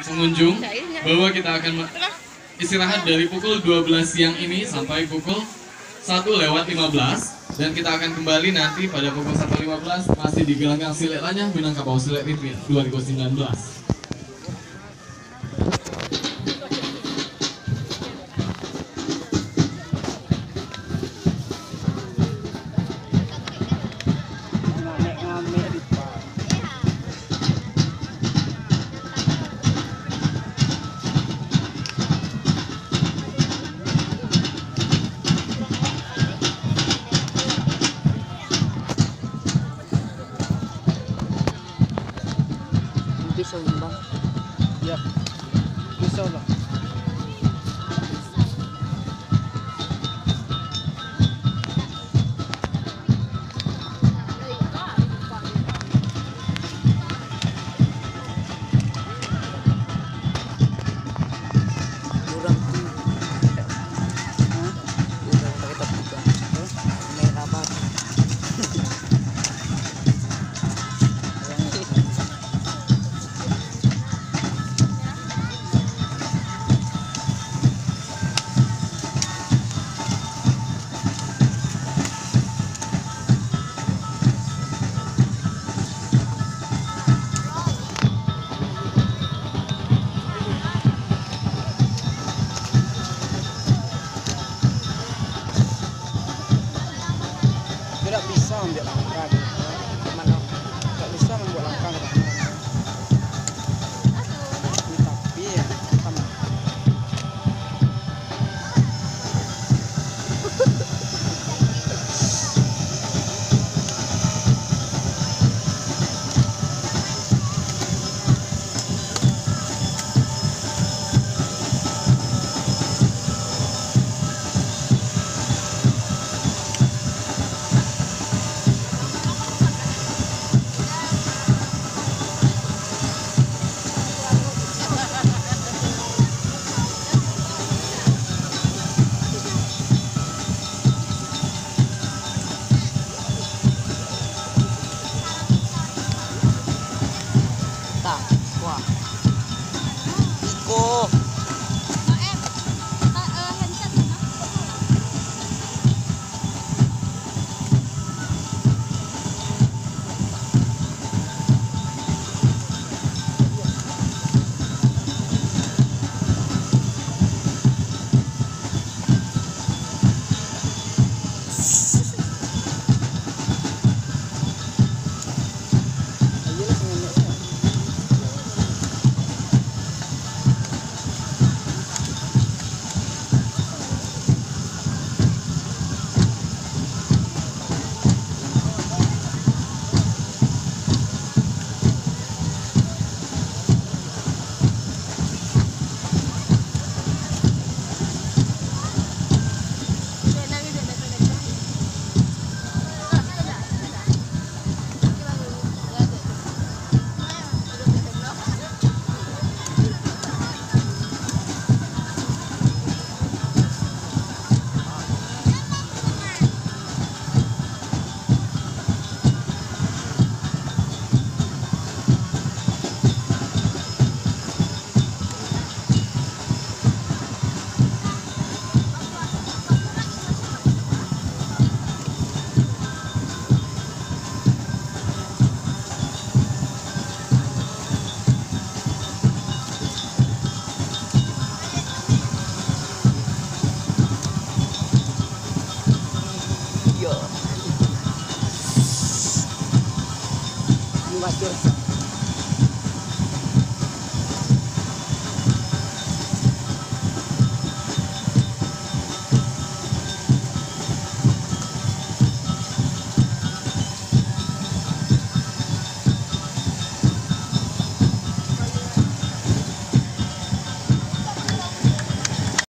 pengunjung bahwa kita akan istirahat dari pukul 12 siang ini sampai pukul 1:15 dan kita akan kembali nanti pada pukul 1:15 masih di gelanggang Silet Lanyah Minangkabau Silet Ripit 2019. Pisau bang. Ya, pisau lah. Kurang tuh. Kurang pakai topi bang. Merah banget. Tidak bisa membuat langkah. Mana? Tidak bisa membuat langkah. Tapi ya, sama. Wah. Iko. Yo. Ini masih